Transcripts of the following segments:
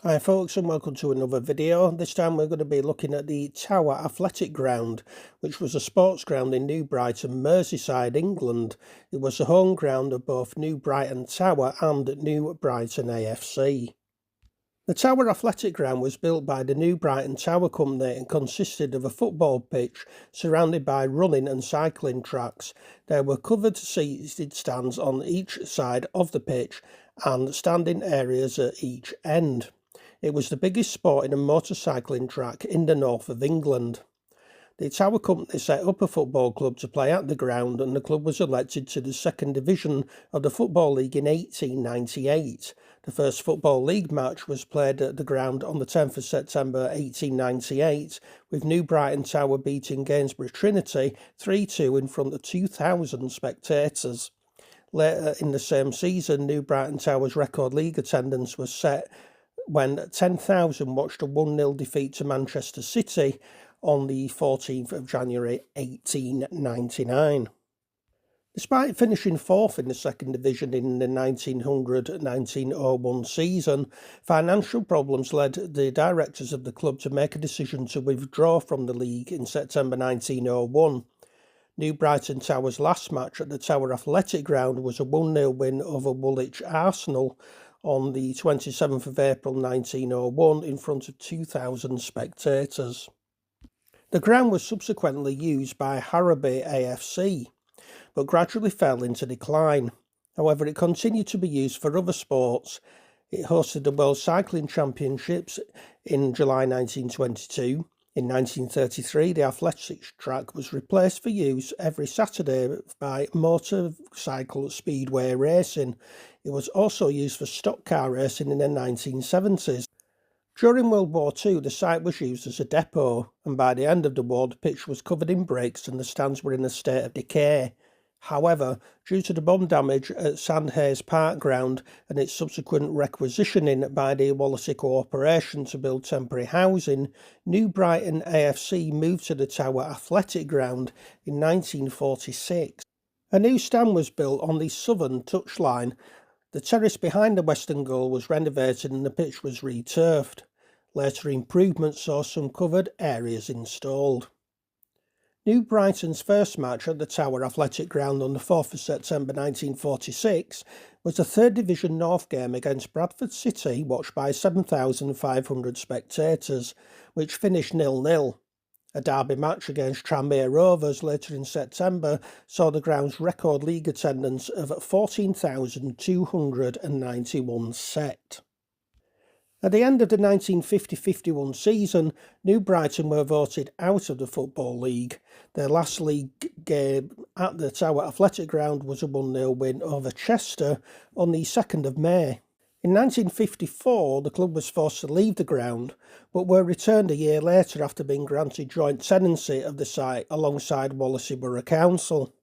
Hi folks, and welcome to another video. This time we're going to be looking at the Tower Athletic Ground, which was a sports ground in New Brighton, Merseyside, England. It was the home ground of both New Brighton Tower and New Brighton AFC. The Tower Athletic Ground was built by the New Brighton Tower Company and consisted of a football pitch surrounded by running and cycling tracks. There were covered seated stands on each side of the pitch and standing areas at each end. It was the biggest sporting and motorcycling track in the north of England. The Tower Company set up a football club to play at the ground, and the club was elected to the second division of the Football League in 1898. The first Football League match was played at the ground on the 10th of September 1898, with New Brighton Tower beating Gainsborough Trinity 3-2 in front of 2,000 spectators. Later in the same season, New Brighton Tower's record league attendance was set when 10,000 watched a 1-0 defeat to Manchester City on the 14th of January 1899. Despite finishing fourth in the second division in the 1900-1901 season, financial problems led the directors of the club to make a decision to withdraw from the league in September 1901. New Brighton Tower's last match at the Tower Athletic Ground was a 1-0 win over Woolwich Arsenal on the 27th of April 1901 in front of 2,000 spectators. The ground was subsequently used by Harrowby AFC, but gradually fell into decline. However, it continued to be used for other sports. It hosted the World Cycling Championships in July 1922. In 1933, the athletics track was replaced for use every Saturday by motorcycle speedway racing. It was also used for stock car racing in the 1970s. During World War II, the site was used as a depot, and by the end of the war, the pitch was covered in brakes and the stands were in a state of decay. However, due to the bomb damage at Sandhayes Park Ground and its subsequent requisitioning by the Wallasey Corporation to build temporary housing, New Brighton AFC moved to the Tower Athletic Ground in 1946. A new stand was built on the southern touchline. The terrace behind the western goal was renovated and the pitch was returfed. Later improvements saw some covered areas installed. New Brighton's first match at the Tower Athletic Ground on the 4th of September 1946 was a third division North game against Bradford City, watched by 7,500 spectators, which finished 0-0. A derby match against Tranmere Rovers later in September saw the ground's record league attendance of 14,291 set. At the end of the 1950-51 season, New Brighton were voted out of the Football League. Their last league game at the Tower Athletic Ground was a 1-0 win over Chester on the 2nd of May. In 1954, the club was forced to leave the ground, but were returned a year later after being granted joint tenancy of the site alongside Wallasey Borough Council.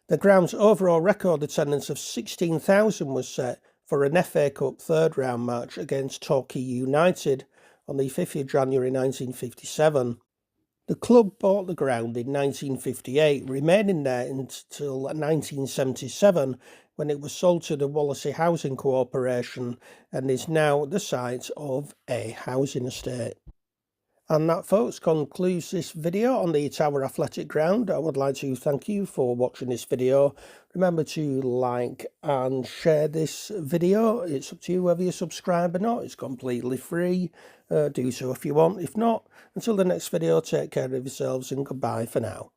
The ground's overall record attendance of 16,000 was set for an FA Cup third round match against Torquay United on the 5th of January 1957. The club bought the ground in 1958, remaining there until 1977 when it was sold to the Wallasey Housing Corporation and is now the site of a housing estate. And that, folks, concludes this video on the Tower Athletic Ground. I would like to thank you for watching this video. Remember to like and share this video. It's up to you whether you subscribe or not. It's completely free. Do so if you want. If not, until the next video, take care of yourselves and goodbye for now.